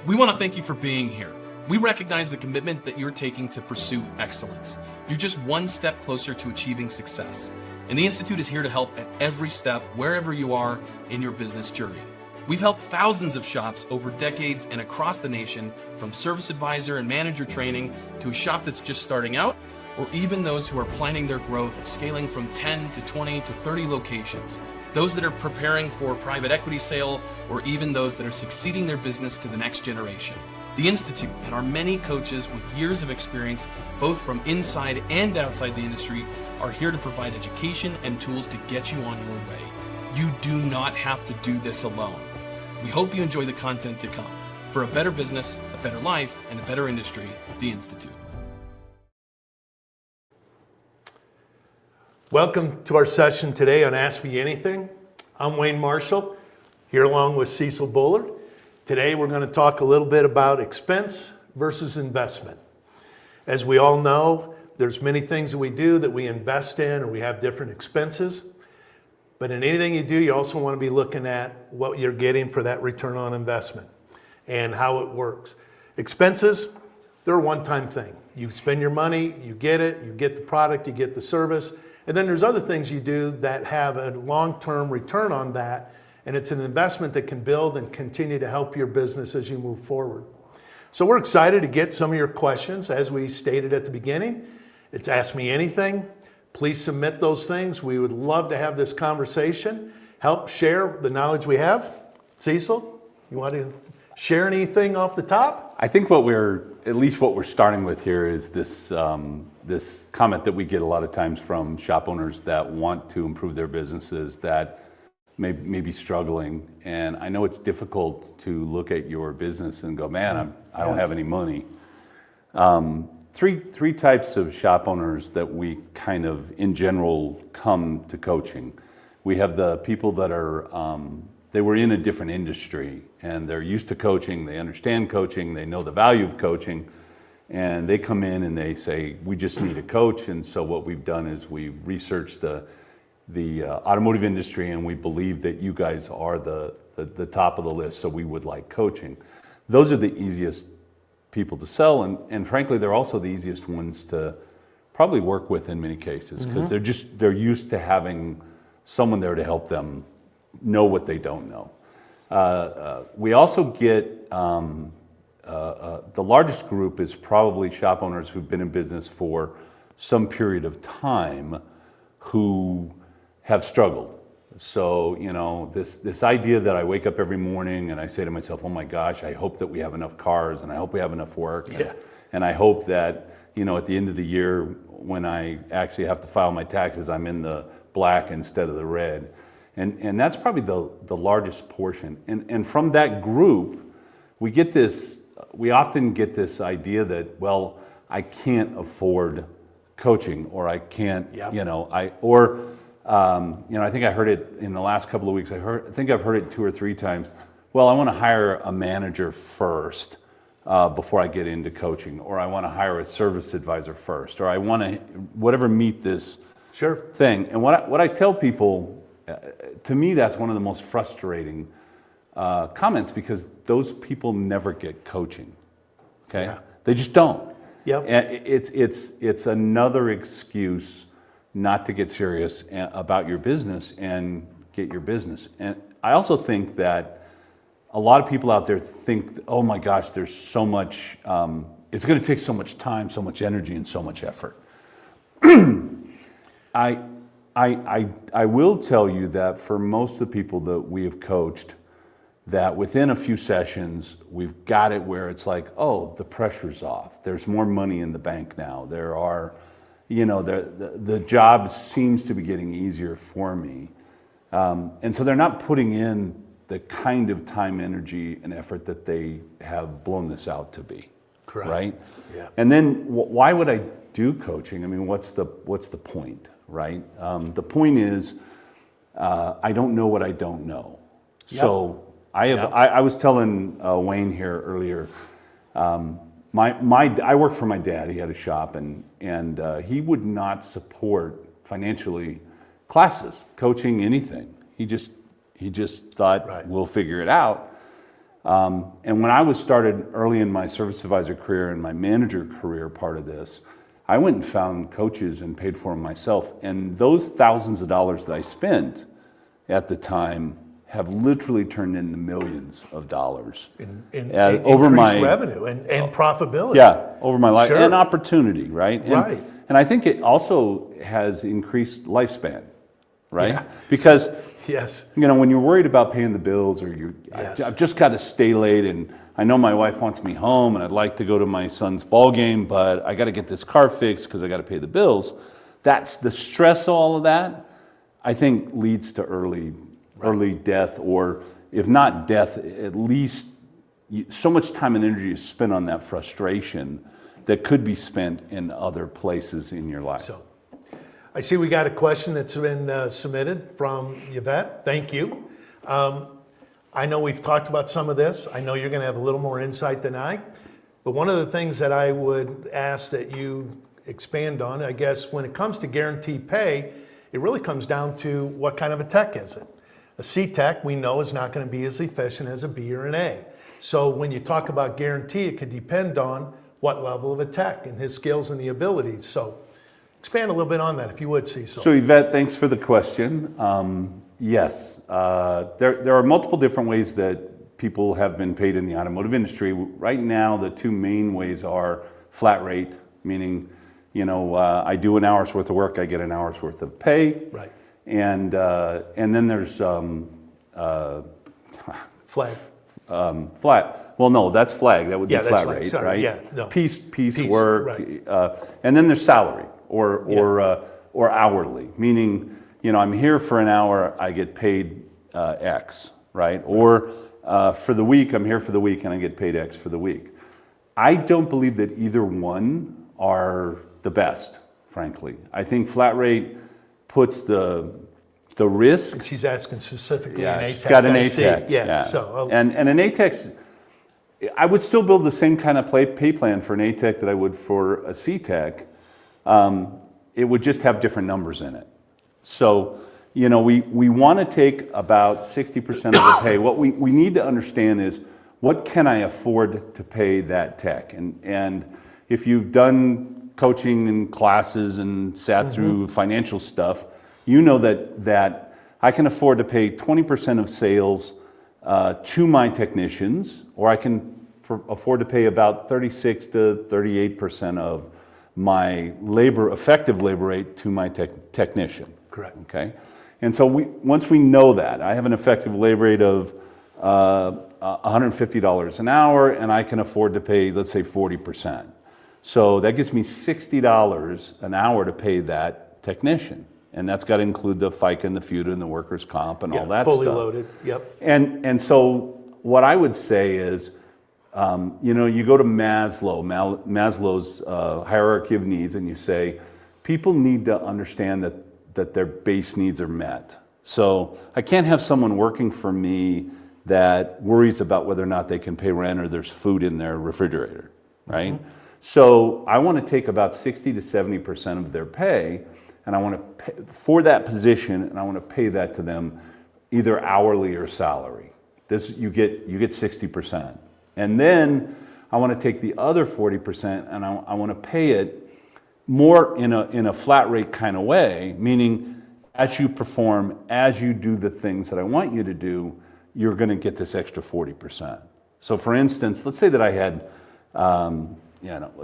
We want to thank you for being here. We recognize the commitment that you're taking to pursue excellence. You're just one step closer to achieving success. And the Institute is here to help at every step, wherever you are in your business journey. We've helped thousands of shops over decades and across the nation, from service advisor and manager training to a shop that's just starting out, or even those who are planning their growth, scaling from 10 to 20 to 30 locations. Those that are preparing for private equity sale, or even those that are succeeding their business to the next generation. The Institute and our many coaches with years of experience, both from inside and outside the industry, are here to provide education and tools to get you on your way. You do not have to do this alone. We hope you enjoy the content to come. For a better business, a better life, and a better industry, the Institute. Welcome to our session today on Ask Me Anything. I'm Wayne Marshall, here along with Cecil Bullard. Today we're going to talk a little bit about expense versus investment. As we all know, there's many things that we do that we invest in, or we have different expenses. But in anything you do, you also want to be looking at what you're getting for that return on investment and how it works. Expenses, they're a one-time thing. You spend your money, you get it, you get the product, you get the service. And then there's other things you do that have a long-term return on that, and it's an investment that can build and continue to help your business as you move forward. So we're excited to get some of your questions. As we stated at the beginning, it's Ask Me Anything. Please submit those things. We would love to have this conversation, help share the knowledge we have. Cecil, you want to share anything off the top? I think what we're starting with here is this this comment that we get a lot of times from shop owners that want to improve their businesses that may be struggling. And I know it's difficult to look at your business and go, man, I don't have any money. Three types of shop owners that we kind of, in general, come to coaching. We have the people that are, they were in a different industry and they're used to coaching, they understand coaching, they know the value of coaching, and they come in and they say, we just need a coach. And so what we've done is we've researched the automotive industry, and we believe that you guys are the top of the list, so we would like coaching. Those are the easiest people to sell, and frankly, they're also the easiest ones to probably work with in many cases, because they're used to having someone there to help them know what they don't know. We also get the largest group is probably shop owners who've been in business for some period of time who have struggled. So, you know, this idea that I wake up every morning and I say to myself, oh my gosh, I hope that we have enough cars, and I hope we have enough work. And I hope that, you know, at the end of the year, when I actually have to file my taxes, I'm in the black instead of the red. And that's probably the largest portion. And from that group, we often get this idea that, well, I can't afford coaching, or I can't, you know, I think I heard it in the last couple of weeks. I think I've heard it 2 or 3 times. Well, I want to hire a manager first before I get into coaching, or I want to hire a service advisor first, or I want to meet this thing. And what I tell people, to me, that's one of the most frustrating comments, because those people never get coaching. Okay, they just don't. And it's another excuse not to get serious about your business and get your business. And I also think that a lot of people out there think, oh my gosh, there's so much, it's going to take so much time, so much energy, and so much effort. I will tell you that for most of the people that we have coached, that within a few sessions, we've got it where it's like, oh, the pressure's off. There's more money in the bank now. There are, you know, the job seems to be getting easier for me. And so they're not putting in the kind of time, energy, and effort that they have blown this out to be. Correct. Right? Yeah. And then why would I do coaching? I mean, what's the point, right? The point is, I don't know what I don't know. So I was telling Wayne here earlier, I worked for my dad. He had a shop, and he would not support financially classes, coaching, anything. He just thought, we'll figure it out. And when I was started early in my service advisor career and my manager career part of this, I went and found coaches and paid for them myself. And those thousands of dollars that I spent at the time have literally turned into millions of dollars in over my revenue and profitability. Yeah, over my life Sure. and opportunity, right? Right. And I think it also has increased lifespan, right? Yeah. Because Yes. when you're worried about paying the bills or Yes. I've just got to stay late and I know my wife wants me home and I'd like to go to my son's ball game, but I got to get this car fixed because I got to pay the bills. That's the stress of all of that, I think leads to early death, or if not death, at least so much time and energy is spent on that frustration that could be spent in other places in your life. So, I see we got a question that's been submitted from Yvette. Thank you. I know we've talked about some of this. I know you're going to have a little more insight than I. But one of the things that I would ask that you expand on, I guess, when it comes to guaranteed pay, it really comes down to what kind of a tech is it. A C tech, we know, is not going to be as efficient as a B or an A. So when you talk about guarantee, it could depend on what level of a tech and his skills and the abilities. So expand a little bit on that, if you would, Cecil. So Yvette, thanks for the question. Yes, there are multiple different ways that people have been paid in the automotive industry. Right now, the two main ways are flat rate, meaning, I do an hour's worth of work, I get an hour's worth of pay. Right. And then there's Flag. flat. Well, no, that's flag. That would Yeah, be that's flat flag. rate, Sorry. right? Yeah, no. Piece Piece, work. right. And then there's salary or hourly, meaning I'm here for an hour, I get paid X, right? Or for the week, I'm here for the week and I get paid X for the week. I don't believe that either one are the best, frankly. I think flat rate puts the risk. And she's asking specifically an Yeah, ATEC. she's got an I see. ATEC. Yeah. So, and an ATEC, I would still build the same kind of pay plan for an ATEC that I would for a CTEC. It would just have different numbers in it. So, we want to take about 60% of the pay. What we need to understand is, what can I afford to pay that tech? And if you've done coaching and classes and sat through financial stuff, you know that I can afford to pay 20% of sales to my technicians, or I can afford to pay about 36 to 38% of my effective labor rate to my technician. correct. Okay, and so once we know that, I have an effective labor rate of $150 an hour, and I can afford to pay, let's say, 40%. So that gives me $60 an hour to pay that technician. And that's got to include the FICA and the FUTA and the workers' comp and all that fully stuff. loaded. Yep. And so what I would say is, you go to Maslow's hierarchy of needs, and you say, people need to understand that their base needs are met. So I can't have someone working for me that worries about whether or not they can pay rent or there's food in their refrigerator, right? Mm-hmm. So I want to take about 60 to 70% of their pay, and I want to pay for that position, and I want to pay that to them either hourly or salary. You get 60%. And then I want to take the other 40% and I want to pay it more in a flat rate kind of way, meaning as you perform, as you do the things that I want you to do, you're going to get this extra 40%. So for instance, let's say that I had a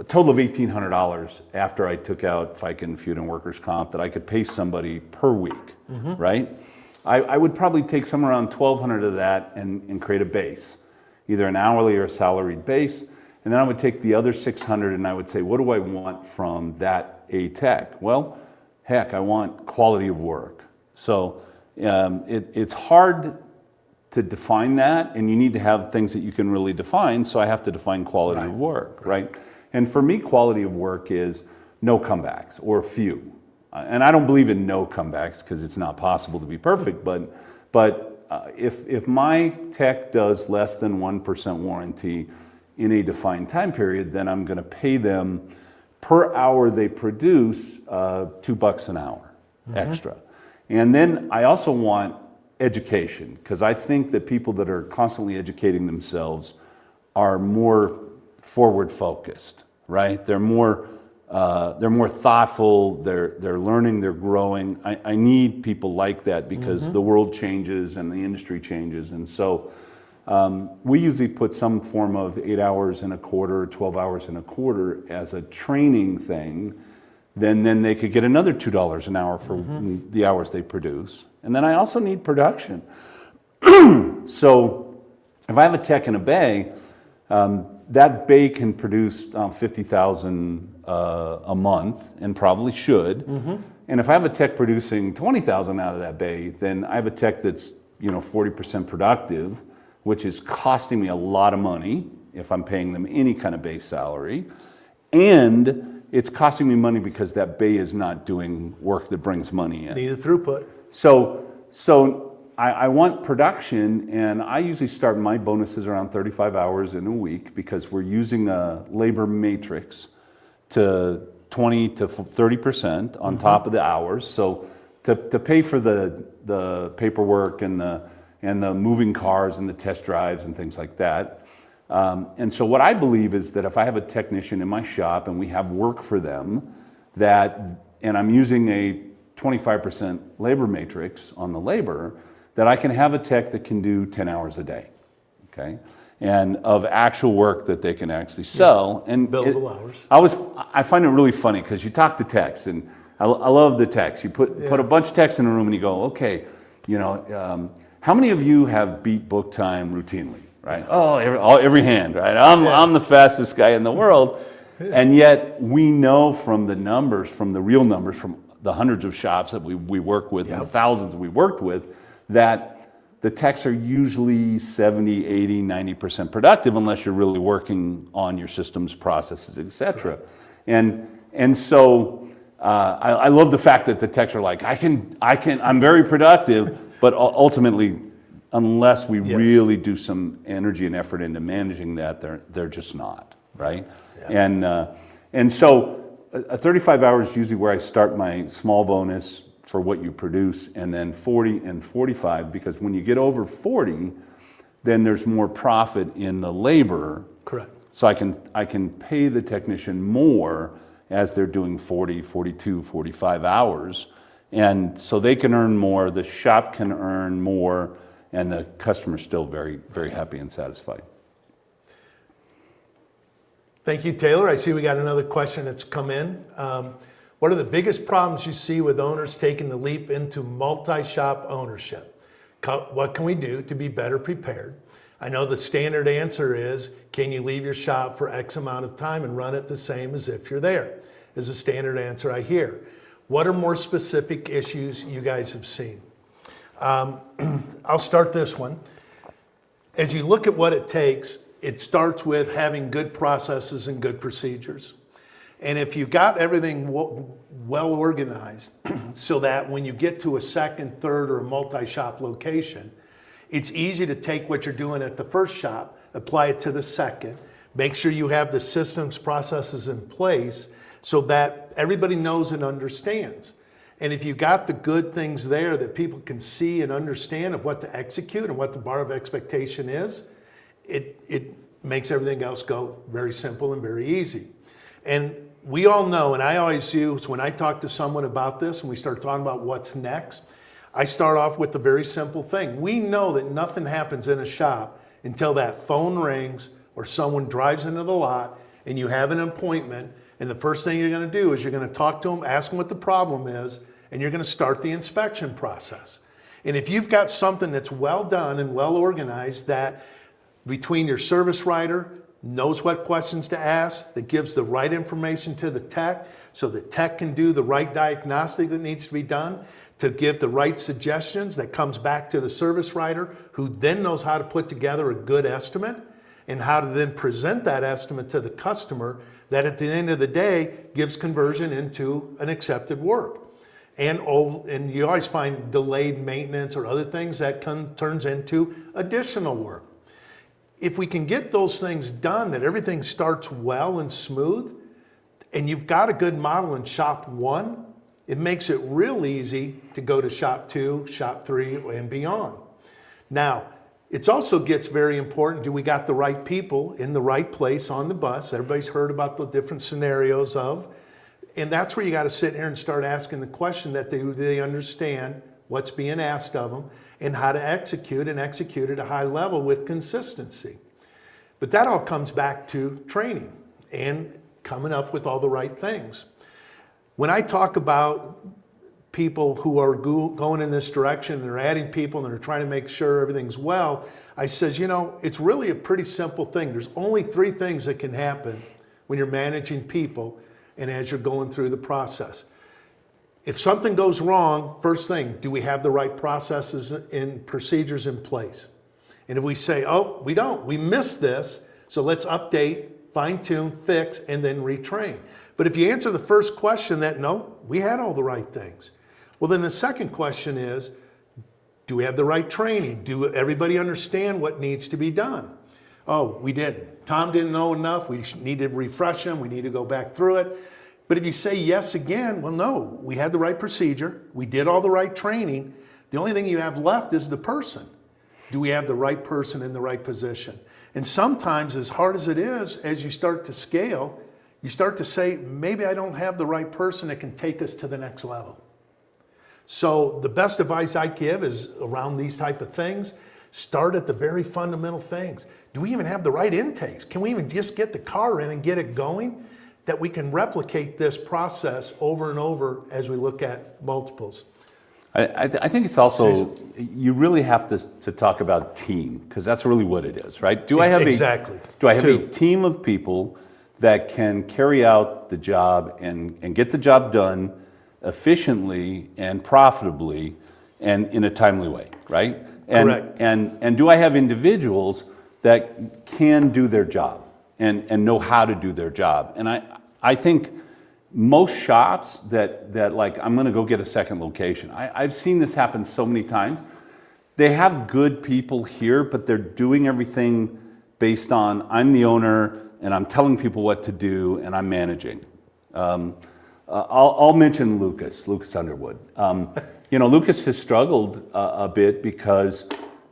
total of $1,800 after I took out FICA and FUTA and workers' comp that I could pay somebody per week, right? I would probably take somewhere around $1,200 of that and create a base, either an hourly or a salaried base. And then I would take the other $600 and I would say, what do I want from that ATEC? Well, heck, I want quality of work. So it's hard to define that, and you need to have things that you can really define, so I have to define quality of work, right? And for me, quality of work is no comebacks, or few. And I don't believe in no comebacks, because it's not possible to be perfect, but if my tech does less than 1% warranty in a defined time period, then I'm going to pay them per hour they produce $2 an hour extra. And then I also want education, because I think that people that are constantly educating themselves are more forward focused, right? They're more thoughtful. They're learning. They're growing. I need people like that because the world changes and the industry changes, and so we usually put some form of 8 hours in a quarter, 12 hours in a quarter as a training thing. Then they could get another $2 an hour for the hours they produce. And then I also need production. So if I have a tech in a bay, that bay can produce 50,000 a month, and probably should. And if I have a tech producing 20,000 out of that bay, then I have a tech that's 40% productive, which is costing me a lot of money if I'm paying them any kind of base salary, and it's costing me money because that bay is not doing work that brings money in. Need a throughput. So I want production, and I usually start my bonuses around 35 hours in a week because we're using a labor matrix to 20 to 30% on top of the hours. So to pay for the paperwork and the moving cars and the test drives and things like that. And so what I believe is that if I have a technician in my shop and we have work for them, and I'm using a 25% labor matrix on the labor, that I can have a tech that can do 10 hours a day, okay? And of actual work that they can actually sell. And billable hours. I find it really funny because you talk to techs, and I love the techs. You put a bunch of techs in a room and you go, okay, how many of you have beat book time routinely? Right? Oh, every hand, right? I'm the fastest guy in the world. And yet we know from the numbers, from the real numbers, from the hundreds of shops that we work with and the thousands we worked with, that the techs are usually 70, 80, 90% productive unless you're really working on your systems, processes, etc. And so I love the fact that the techs are like, I'm very productive, but ultimately, unless we really do some energy and effort into managing that, they're just not, right? Yeah. And so 35 hours is usually where I start my small bonus for what you produce, and then 40 and 45, because when you get over 40, then there's more profit in the labor. Correct. So I can pay the technician more as they're doing 40, 42, 45 hours, and so they can earn more, the shop can earn more, and the customer's still very, very happy and satisfied. Thank you, Taylor. I see we got another question that's come in. What are the biggest problems you see with owners taking the leap into multi-shop ownership? What can we do to be better prepared? I know the standard answer is, can you leave your shop for X amount of time and run it the same as if you're there? Is a standard answer I hear. What are more specific issues you guys have seen? I'll start this one. As you look at what it takes, it starts with having good processes and good procedures. And if you got everything well organized so that when you get to a second, third, or a multi-shop location, it's easy to take what you're doing at the first shop, apply it to the second, make sure you have the systems, processes in place so that everybody knows and understands. And if you got the good things there that people can see and understand of what to execute and what the bar of expectation is, it makes everything else go very simple and very easy. And we all know, and I always use, when I talk to someone about this and we start talking about what's next, I start off with the very simple thing. We know that nothing happens in a shop until that phone rings or someone drives into the lot and you have an appointment, and the first thing you're going to do is you're going to talk to them, ask them what the problem is, and you're going to start the inspection process. And if you've got something that's well done and well organized, that between your service writer knows what questions to ask, that gives the right information to the tech so the tech can do the right diagnostic that needs to be done, to give the right suggestions that comes back to the service writer, who then knows how to put together a good estimate and how to then present that estimate to the customer, that at the end of the day gives conversion into an accepted work. And you always find delayed maintenance or other things that turns into additional work. If we can get those things done, that everything starts well and smooth, and you've got a good model in shop one, it makes it real easy to go to shop 2, shop 3, and beyond. Now, it also gets very important, do we got the right people in the right place on the bus? Everybody's heard about the different scenarios of, and that's where you got to sit here and start asking the question that they understand what's being asked of them and how to execute and execute at a high level with consistency. But that all comes back to training and coming up with all the right things. When I talk about people who are going in this direction and they're adding people and they're trying to make sure everything's well, I says, you know, it's really a pretty simple thing. There's only 3 things that can happen when you're managing people and as you're going through the process. If something goes wrong, first thing, do we have the right processes and procedures in place? And if we say, oh, we don't, we missed this, so let's update, fine tune, fix, and then retrain. But if you answer the first question that, no, we had all the right things. Well, then the second question is, do we have the right training? Do everybody understand what needs to be done? Oh, we didn't. Tom didn't know enough. We need to refresh him. We need to go back through it. But if you say yes again, well, no, we had the right procedure. We did all the right training. The only thing you have left is the person. Do we have the right person in the right position? And sometimes, as hard as it is, as you start to scale, you start to say, maybe I don't have the right person that can take us to the next level. So the best advice I give is around these type of things, start at the very fundamental things. Do we even have the right intakes? Can we even just get the car in and get it going? That we can replicate this process over and over as we look at multiples. I think it's also, you really have to talk about team, because that's really what it is, right? Do I have a team of people that can carry out the job and get the job done efficiently and profitably and in a timely way, right? Correct. And do I have individuals that can do their job and know how to do their job? And I think most shops that like, I'm gonna go get a second location. I've seen this happen so many times. They have good people here, but they're doing everything based on, I'm the owner and I'm telling people what to do and I'm managing. I'll mention Lucas Underwood. You know, Lucas has struggled a bit because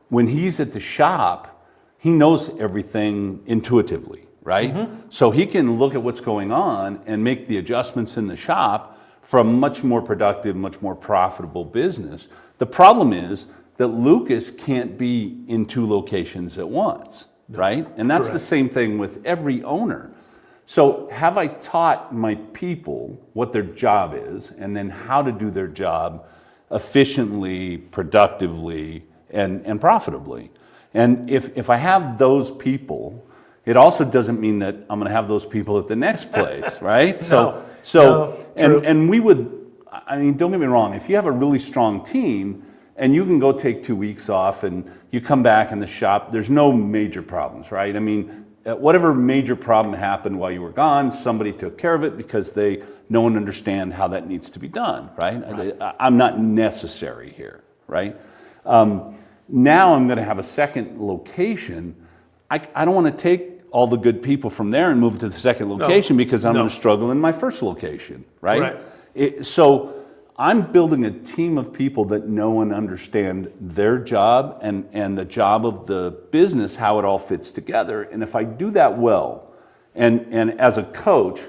when he's at the shop, he knows everything intuitively, right? Mm-hmm. So he can look at what's going on and make the adjustments in the shop for a much more productive, much more profitable business. The problem is that Lucas can't be in 2 locations at once, right? And that's correct. The same thing with every owner. So have I taught my people what their job is and then how to do their job efficiently, productively, and profitably? And if I have those people, it also doesn't mean that I'm going to have those people at the next place, right? And we would, I mean, don't get me wrong, if you have a really strong team and you can go take 2 weeks off and you come back in the shop, there's no major problems, right? I mean, whatever major problem happened while you were gone, somebody took care of it because they know and understand how that needs to be done, right? I'm not necessary here, right? Now I'm going to have a second location. I don't want to take all the good people from there and move to the second location because I'm going to struggle in my first location, right? So I'm building a team of people that know and understand their job and the job of the business, how it all fits together. And if I do that well, and as a coach,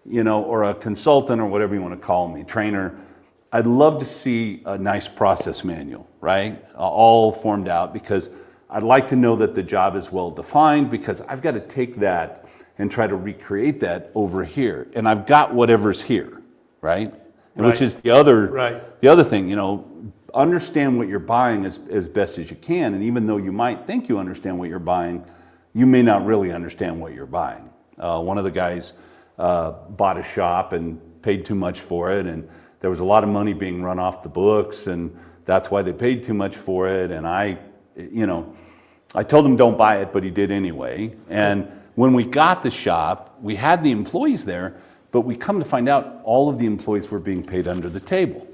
you know, or a consultant or whatever you want to call me, trainer, I'd love to see a nice process manual, right? All formed out, because I'd like to know that the job is well defined, because I've got to take that and try to recreate that over here. And I've got whatever's here, right? Which is the other thing, you know, understand what you're buying as best as you can. And even though you might think you understand what you're buying, you may not really understand what you're buying. One of the guys bought a shop and paid too much for it, and there was a lot of money being run off the books, and that's why they paid too much for it. And I told him don't buy it, but he did anyway. And when we got the shop, we had the employees there, but we come to find out all of the employees were being paid under the table.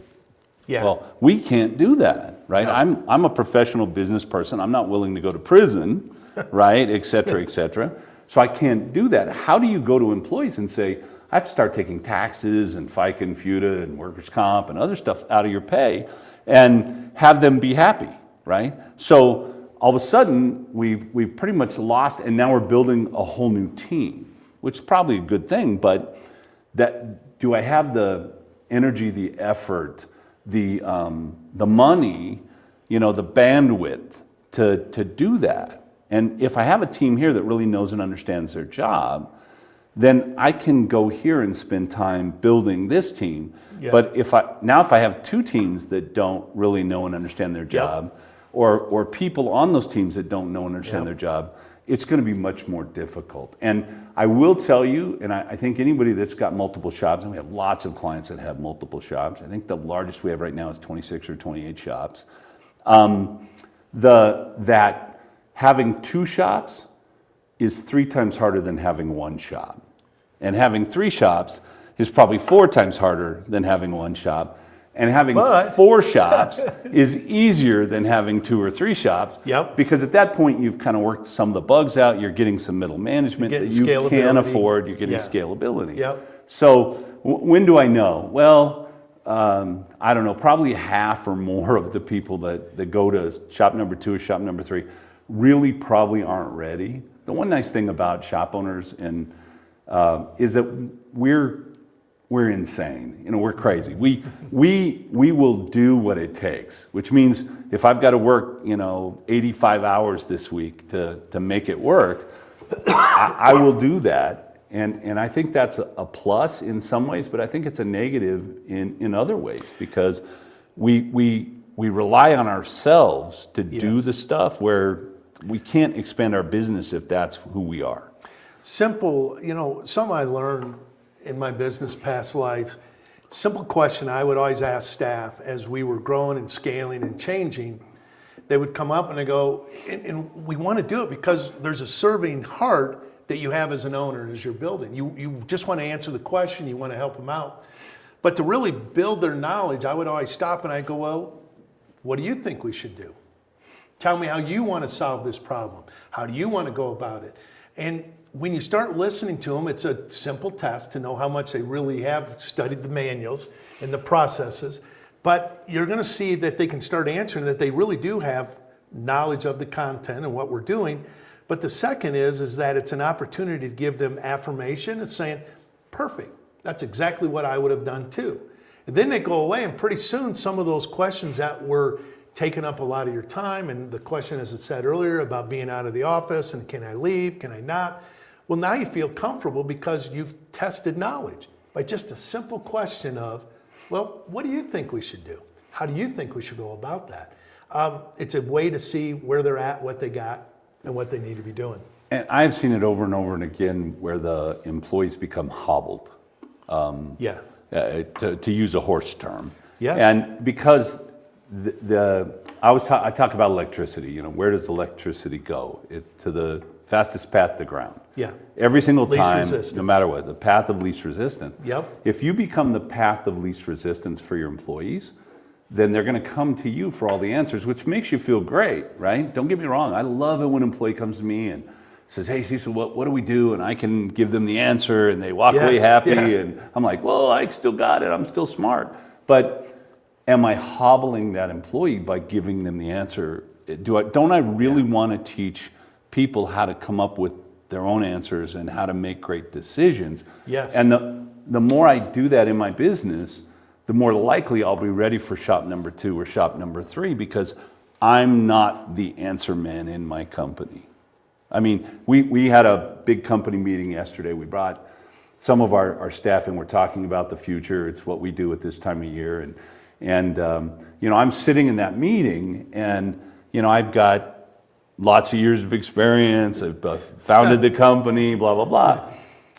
Yeah. Well, we can't do that, right? No. I'm a professional business person. I'm not willing to go to prison, right, et cetera, et cetera. So I can't do that. How do you go to employees and say, I have to start taking taxes and FICA and FUTA and workers' comp and other stuff out of your pay and have them be happy, right? So all of a sudden, we've pretty much lost, and now we're building a whole new team, which is probably a good thing, but do I have the energy, the effort, the money, the bandwidth to do that? And if I have a team here that really knows and understands their job, then I can go here and spend time building this team. Yeah. But if I have two teams that don't really know and understand their job, or people on those teams that don't know and understand their job, it's going to be much more difficult. And I will tell you, and I think anybody that's got multiple shops, and we have lots of clients that have multiple shops. I think the largest we have right now is 26 or 28 shops. That having two shops is 3 times harder than having one shop. And having 3 shops is probably 4 times harder than having one shop. And having 4 shops is easier than having 2 or 3 shops. Yep. Because at that point, you've kind of worked some of the bugs out. You're getting some middle management that you can afford. You're getting scalability. Yep. So when do I know? Well, I don't know, probably half or more of the people that go to shop number 2 or shop number 3 really probably aren't ready. The one nice thing about shop owners is that we're insane. We're crazy. We will do what it takes, which means if I've got to work, 85 hours this week to make it work, I will do that. And I think that's a plus in some ways, but I think it's a negative in other ways, because we rely on ourselves to do the stuff where we can't expand our business if that's who we are. Simple, something I learned in my business past life, simple question I would always ask staff as we were growing and scaling and changing. They would come up and they go, and we want to do it because there's a serving heart that you have as an owner as you're building. You just want to answer the question, you want to help them out. But to really build their knowledge, I would always stop and I'd go, well, what do you think we should do? Tell me how you want to solve this problem. How do you want to go about it? And when you start listening to them, it's a simple test to know how much they really have studied the manuals and the processes. But you're going to see that they can start answering, that they really do have knowledge of the content and what we're doing. But the second is that it's an opportunity to give them affirmation and saying, perfect, that's exactly what I would have done too. And then they go away, and pretty soon some of those questions that were taking up a lot of your time, and the question, as it said earlier, about being out of the office and can I leave, can I not? Well, now you feel comfortable because you've tested knowledge by just a simple question of, well, what do you think we should do? How do you think we should go about that? It's a way to see where they're at, what they got, and what they need to be doing. And I've seen it over and over and again where the employees become hobbled. To use a horse term. Yes. And because I talk about electricity. Where does electricity go? To the fastest path to ground. Yeah. Every single time, no matter what, the path of least resistance. Yep. If you become the path of least resistance for your employees, then they're going to come to you for all the answers, which makes you feel great, right? Don't get me wrong. I love it when an employee comes to me and says, hey, Cecil, what do we do? And I can give them the answer and they walk away happy. Yeah. And I'm like, well, I still got it. I'm still smart. But am I hobbling that employee by giving them the answer? Don't I really want to teach people how to come up with their own answers and how to make great decisions? Yes. And the more I do that in my business, the more likely I'll be ready for shop number 2 or shop number 3, because I'm not the answer man in my company. I mean, we had a big company meeting yesterday. We brought some of our staff in. We're talking about the future. It's what we do at this time of year. And I'm sitting in that meeting, and, I've got lots of years of experience. I've founded the company, blah, blah, blah.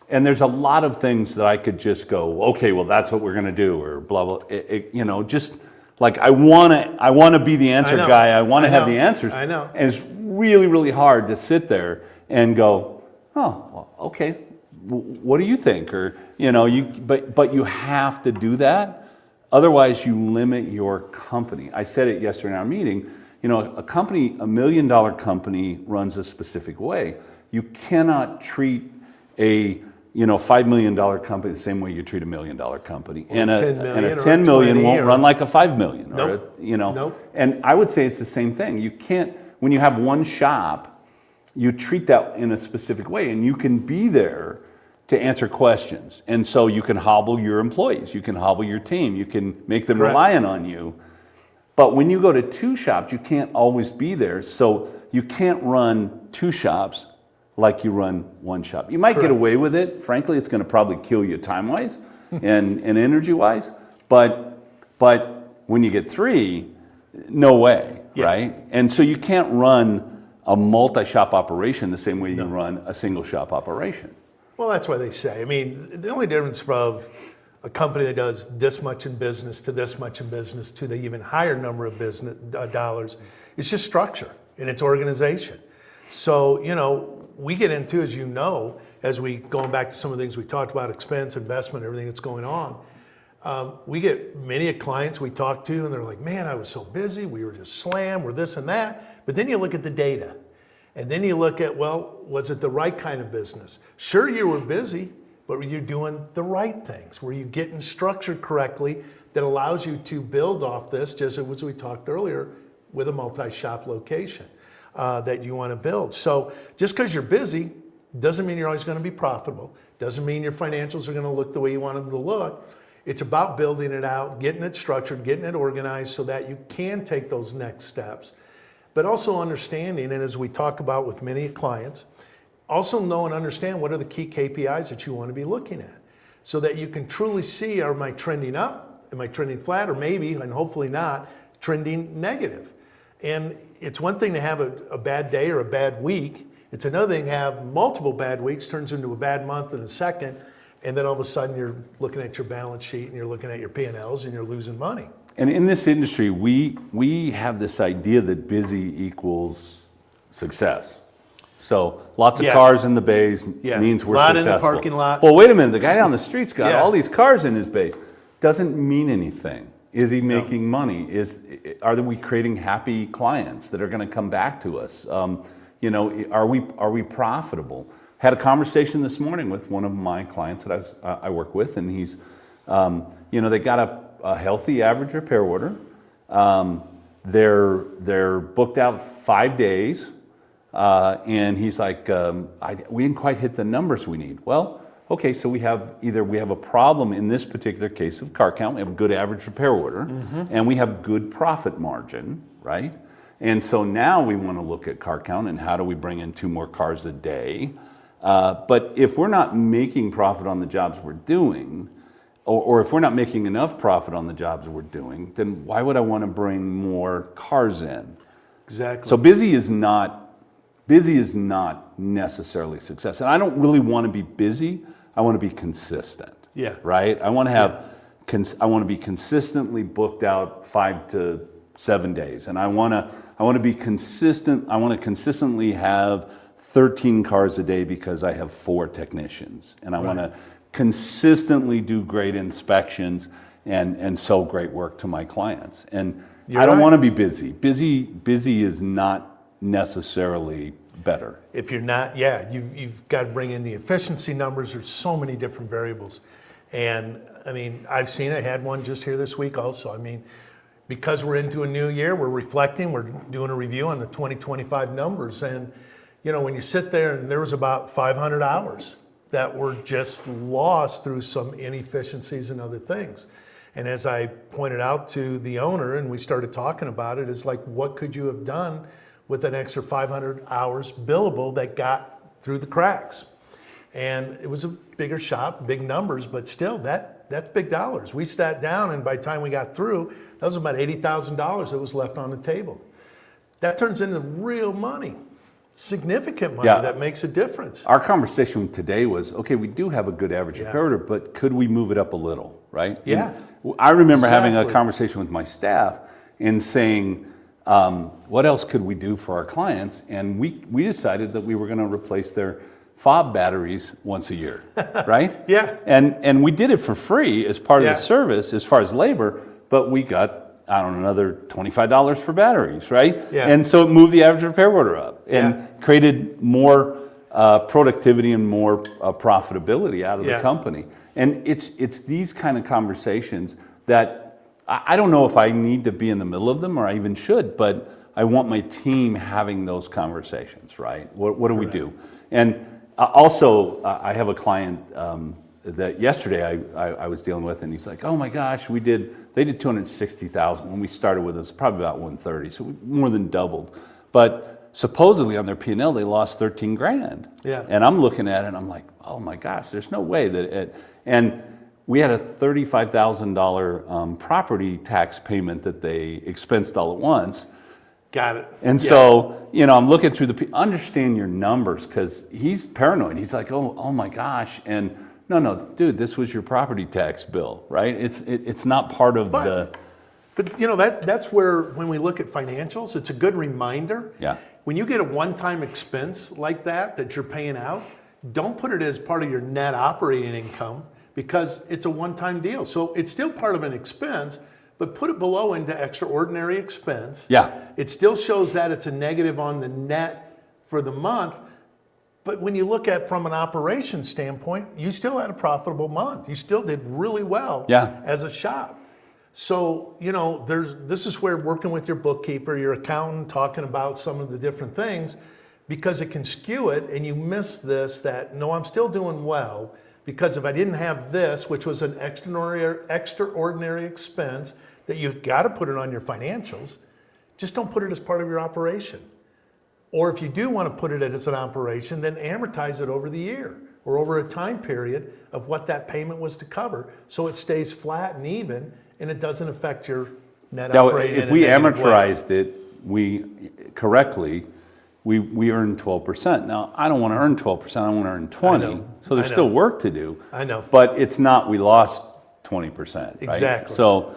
And there's a lot of things that I could just go, okay, well, that's what we're going to do, or blah, blah. Just like I want to be the answer guy. I want to have the answers. I know. And it's really, really hard to sit there and go, oh, well, okay, what do you think? Or, but you have to do that. Otherwise, you limit your company. I said it yesterday in our meeting. A company, $1 million company, runs a specific way. You cannot treat a $5 million company the same way you treat $1 million company. And a 10 million and a or 10 million 20 won't or- run like a 5 million. Nope. Nope. And I would say it's the same thing. You can't, when you have one shop, you treat that in a specific way, and you can be there to answer questions. And so you can hobble your employees, you can hobble your team, you can make them Correct. reliant on you. But when you go to two shops, you can't always be there. So you can't run two shops like you run one shop. You might get Correct. away with it. Frankly, it's going to probably kill you time-wise and energy-wise. But when you get three, no way, Yeah. right? And so you can't run a multi-shop operation the same way you run a single shop operation. Well, that's why they say. I mean, the only difference of a company that does this much in business to this much in business to the even higher number of business dollars is just structure and its organization. So, we get into, as you know, as we going back to some of the things we talked about, expense, investment, everything that's going on. We get many clients we talk to, and they're like, "Man, I was so busy. We were just slammed. We're this and that." But then you look at the data, and then you look at, well, was it the right kind of business? Sure, you were busy, but were you doing the right things? Were you getting structured correctly that allows you to build off this, just as we talked earlier, with a multi-shop location that you want to build? So just because you're busy doesn't mean you're always going to be profitable. Doesn't mean your financials are going to look the way you want them to look. It's about building it out, getting it structured, getting it organized so that you can take those next steps. But also understanding, and as we talk about with many clients, also know and understand what are the key KPIs that you want to be looking at so that you can truly see, am I trending up? Am I trending flat? Or maybe, and hopefully not, trending negative. And it's one thing to have a bad day or a bad week. It's another thing to have multiple bad weeks, turns into a bad month in a second, and then all of a sudden you're looking at your balance sheet and you're looking at your P&Ls and you're losing money. And in this industry, we have this idea that busy equals success. So lots of cars in the bays means we're lot successful. In the parking lot. Well, wait a minute. The guy down the street's got Yeah. all these cars in his base. Doesn't mean anything. Is he making money? Are we creating happy clients that are going to come back to us? Are we profitable? Had a conversation this morning with one of my clients that I work with, and he's, they got a healthy average repair order. They're booked out 5 days, and he's like, we didn't quite hit the numbers we need. Well, okay, so we have a problem in this particular case of car count. We have a good average repair order, and we have good profit margin, right? And so now we want to look at car count and how do we bring in 2 more cars a day. But if we're not making profit on the jobs we're doing, or if we're not making enough profit on the jobs we're doing, then why would I want to bring more cars in? Exactly. So busy is not necessarily success. And I don't really want to be busy. I want to be consistent. Yeah. Right? I want to have I want to be consistently booked out 5 to 7 days. And I want to be consistent. I want to consistently have 13 cars a day because I have 4 technicians. And I want to consistently do great inspections and sell great work to my clients. And I don't want to be busy. Busy is not necessarily better. If you're not, you've got to bring in the efficiency numbers. There's so many different variables. And I mean, I've seen it. I had one just here this week also. I mean, because we're into a new year, we're reflecting, we're doing a review on the 2025 numbers. And, when you sit there and there was about 500 hours that were just lost through some inefficiencies and other things. And as I pointed out to the owner and we started talking about it, it's like, what could you have done with an extra 500 hours billable that got through the cracks? And it was a bigger shop, big numbers, but still that's big dollars. We sat down and by the time we got through, that was about $80,000 that was left on the table. That turns into real money. Significant money that makes a difference. Our conversation today was, okay, we do have a good average repair order, but could we move it up a little, right? Yeah. And I remember having a conversation with my staff and saying, what else could we do for our clients? And we decided that we were going to replace their fob batteries once a year, right? Yeah. And we did it for free as part of the service as far as labor, but we got another $25 for batteries, right? Yeah. And so it moved the average repair order up and created more productivity and more profitability out of the Yeah. company. And it's these kind of conversations that I don't know if I need to be in the middle of them or I even should, but I want my team having those conversations, right? What do we do? And also, I have a client that yesterday I was dealing with, and he's like, "Oh my gosh, they did 260,000 when we started with us, probably about 130, so we more than doubled." But supposedly on their P&L they lost 13 grand. Yeah. And I'm looking at it and I'm like, "Oh my gosh, there's no way that it." And we had a $35,000 property tax payment that they expensed all at once. Got it. And Yeah. so, I'm looking through understand your numbers, because he's paranoid. He's like, oh my gosh. And no, dude, this was your property tax bill, right? It's not part of But that's where, when we look at financials, it's a good reminder. Yeah. When you get a one-time expense like that you're paying out, don't put it as part of your net operating income, because it's a one-time deal. So it's still part of an expense, but put it below into extraordinary expense. Yeah. It still shows that it's a negative on the net for the month. But when you look at from an operation standpoint, you still had a profitable month. You still did really well as a shop. So, this is where working with your bookkeeper, your accountant, talking about some of the different things, because it can skew it and you miss this, that, no, I'm still doing well, because if I didn't have this, which was an extraordinary expense that you got to put it on your financials, just don't put it as part of your operation. Or if you do want to put it as an operation, then amortize it over the year or over a time period of what that payment was to cover, so it stays flat and even, and it doesn't affect your net Now, operating. if we amortized it, we earn 12%. Now, I don't want to earn 12%, I want to earn 20%. So there's still work to do. I know. But it's not, we lost 20%, right? Exactly. So,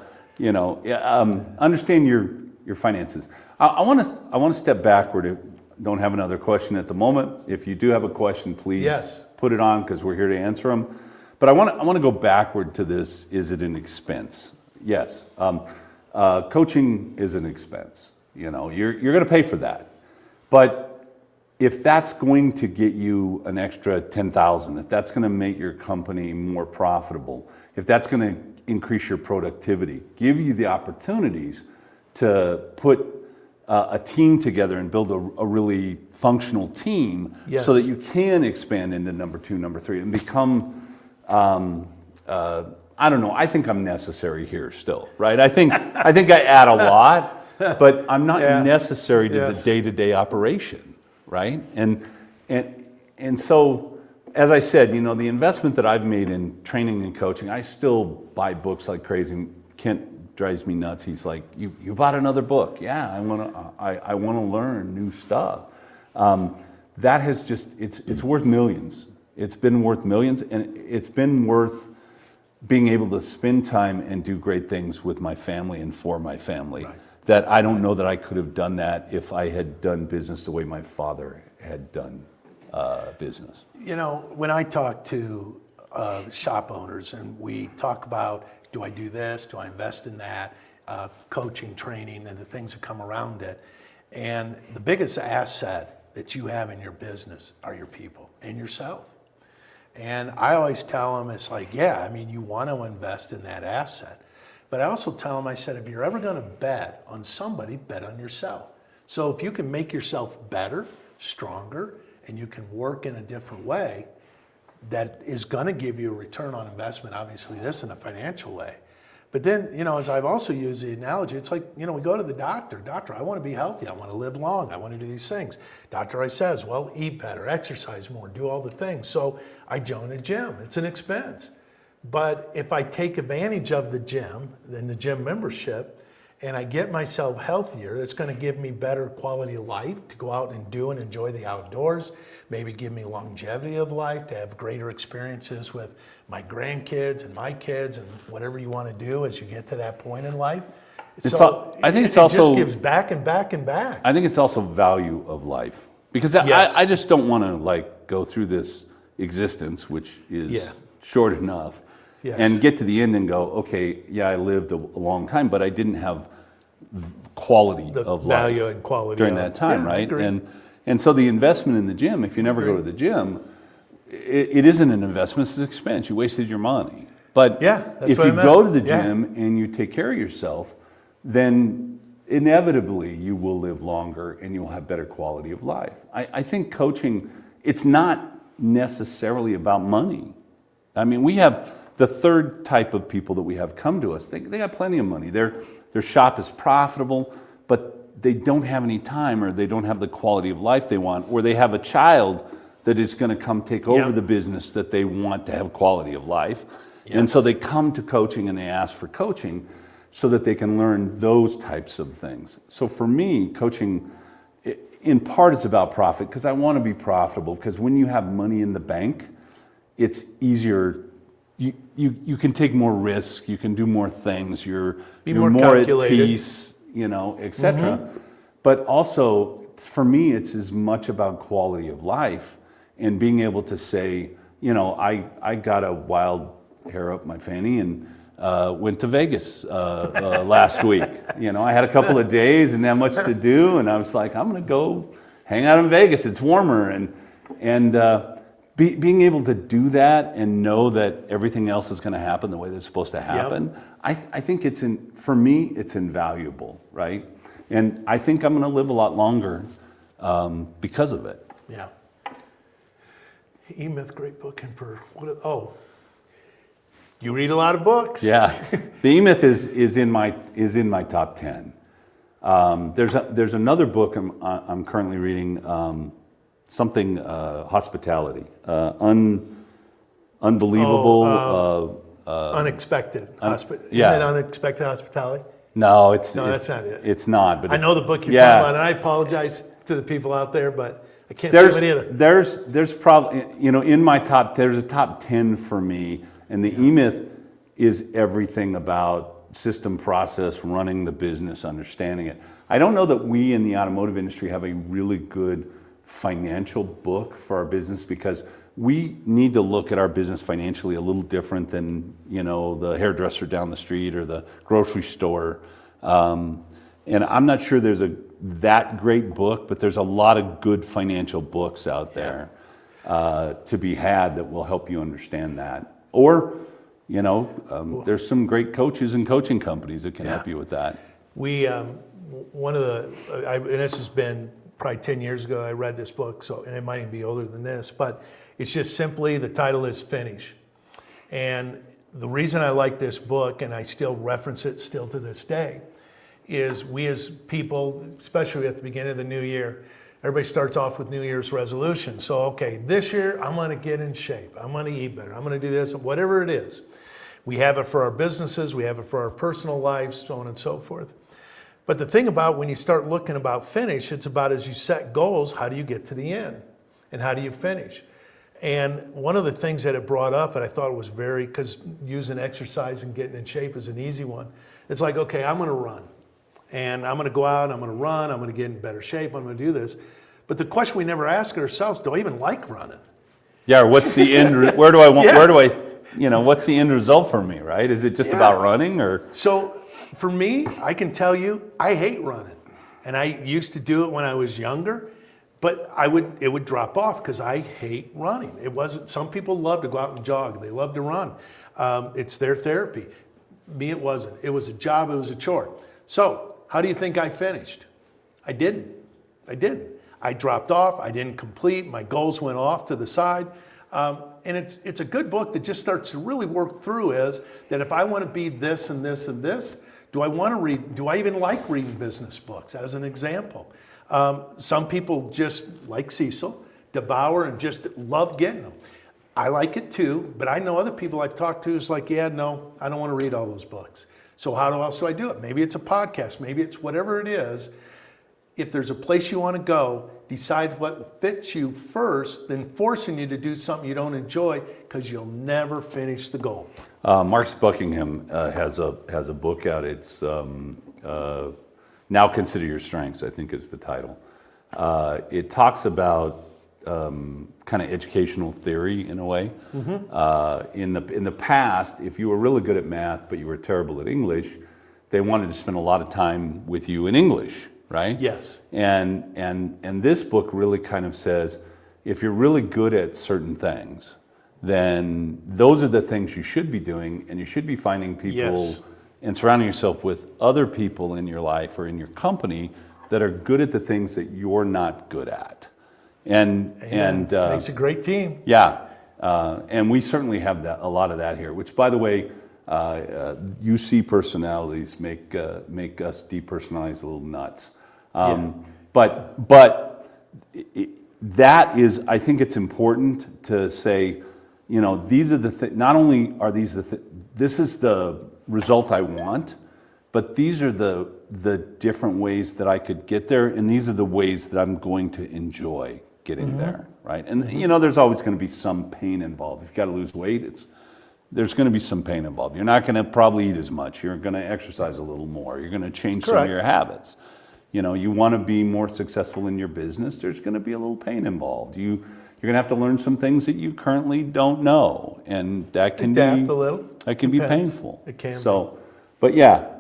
understand your finances. I want to step backward. Don't have another question at the moment. If you do have a question, please put it on, because we're here to answer them. But I want to go backward to this. Is it an expense? Yes. Coaching is an expense. You're going to pay for that. But if that's going to get you an extra 10,000, if that's going to make your company more profitable, if that's going to increase your productivity, give you the opportunities to put a team together and build a really functional team, so that you can expand into number 2, number 3, and become, I don't know, I think I'm necessary here still, right? I think I add a lot, but I'm not necessary to the day-to-day operation, right? And so, as I said, the investment that I've made in training and coaching, I still buy books like crazy. Kent drives me nuts. He's like, you bought another book? Yeah, I want to learn new stuff. That has it's worth millions. It's been worth millions, and it's been worth being able to spend time and do great things with my family and for my family. Right. That I don't know that I could have done that if I had done business the way my father had done business. When I talk to shop owners and we talk about, do I do this? Do I invest in that? Coaching, training, and the things that come around it. And the biggest asset that you have in your business are your people and yourself. And I always tell them, it's like, you want to invest in that asset. But I also tell them, I said, if you're ever going to bet on somebody, bet on yourself. So if you can make yourself better, stronger, and you can work in a different way, that is going to give you a return on investment, obviously this in a financial way. But then, as I've also used the analogy, it's like, we go to the doctor. Doctor, I want to be healthy. I want to live long. I want to do these things. Doctor, I says, well, eat better, exercise more, do all the things. So I join a gym. It's an expense. But if I take advantage of the gym, then the gym membership, and I get myself healthier, it's going to give me better quality of life to go out and do and enjoy the outdoors, maybe give me longevity of life, to have greater experiences with my grandkids and my kids and whatever you want to do as you get to that point in life. I think it just gives back and back and back. I think it's also value of life, because I just don't want to go through this existence, which is short enough, and get to the end and go, okay, I lived a long time, but I didn't have quality of life value and quality during that time, right? Agreed. And so the investment in the gym, if you never go to the gym, it isn't an investment, it's an expense. You wasted your money. But if you go to the gym and you take care of yourself, then inevitably you will live longer and you'll have better quality of life. I think coaching, it's not necessarily about money. I mean, we have the third type of people that we have come to us. They got plenty of money. Their shop is profitable, but they don't have any time, or they don't have the quality of life they want, or they have a child that is going to come take over the business that they want to have quality of life. And so they come to coaching and they ask for coaching so that they can learn those types of things. So for me, coaching in part is about profit, because I want to be profitable, because when you have money in the bank, it's easier. You can take more risk, you can do more things, you're more at peace, etc. But also, for me, it's as much about quality of life and being able to say, I got a wild hair up my fanny and went to Vegas last week. I had a couple of days and not much to do, and I was like, I'm going to go hang out in Vegas. It's warmer, and being able to do that and know that everything else is going to happen the way that it's supposed to happen. I think for me, it's invaluable, right? And I think I'm going to live a lot longer because of it. Yeah. E-Myth, great book. You read a lot of books. Yeah, the E-Myth is in my top 10. There's another book I'm currently reading, something hospitality, unbelievable. Unexpected. Isn't it Unexpected Hospitality? No, that's not it. It's not. But I know the book you're talking about, and I apologize to the people out there, but I can't think of it either. There's probably, in my there's a top 10 for me, and the E-Myth is everything about system, process, running the business, understanding it. I don't know that we in the automotive industry have a really good financial book for our business, because we need to look at our business financially a little different than the hairdresser down the street or the grocery store. And I'm not sure there's that great book, but there's a lot of good financial books out there to be had that will help you understand that. Or, there's some great coaches and coaching companies that can help you with that. We, and this has been probably 10 years ago, I read this book, and it might even be older than this, but it's just simply, the title is Finish. And the reason I like this book, and I still reference it still to this day, is we as people, especially at the beginning of the new year, everybody starts off with New Year's resolutions. So, okay, this year I'm going to get in shape. I'm going to eat better. I'm going to do this, whatever it is. We have it for our businesses. We have it for our personal lives, so on and so forth. But the thing about when you start looking about finish, it's about, as you set goals, how do you get to the end? And how do you finish? And one of the things that it brought up, and I thought it was because using exercise and getting in shape is an easy one. It's like, okay, I'm going to run. And I'm going to go out, I'm going to run, I'm going to get in better shape, I'm going to do this. But the question we never ask ourselves, do I even like running? Yeah, or what's the end, what's the end result for me, right? Is it just about running, or? So for me, I can tell you, I hate running. And I used to do it when I was younger, but it would drop off because I hate running. It wasn't, some people love to go out and jog, they love to run. It's their therapy. Me, it wasn't. It was a job, it was a chore. So, how do you think I finished? I didn't. I dropped off, I didn't complete, my goals went off to the side. And it's a good book that just starts to really work through is that if I want to be this and this and this, do I even like reading business books, as an example? Some people just, like Cecil, devour and just love getting them. I like it too, but I know other people I've talked to who's like, I don't want to read all those books. So how else do I do it? Maybe it's a podcast, maybe it's whatever it is. If there's a place you want to go, decide what fits you first, than forcing you to do something you don't enjoy, because you'll never finish the goal. Mark Buckingham has a book out. It's Now Consider Your Strengths, I think is the title. It talks about kind of educational theory in a way. Mm-hmm. In the past, if you were really good at math but you were terrible at English, they wanted to spend a lot of time with you in English, right? Yes. And this book really kind of says, if you're really good at certain things, then those are the things you should be doing, and you should be finding people Yes. and surrounding yourself with other people in your life or in your company that are good at the things that you're not good at. And makes a great team. yeah, and we certainly have a lot of that here. Which, by the way, UC personalities make us depersonalize a little nuts. But that is, I think it's important to say, you know, these are the not only are these this is the result I want, but these are the different ways that I could get there, and these are the ways that I'm going to enjoy getting there, right? And you know, there's always going to be some pain involved. If you've got to lose weight, there's going to be some pain involved. You're not going to probably eat as much. You're going to exercise a little more. You're going to change some of your habits. You know, you want to be more successful in your business, there's going to be a little pain involved. You're going to have to learn some things that you currently don't know, and that can Adapt a little. That can Depends. be painful. It can So, but yeah,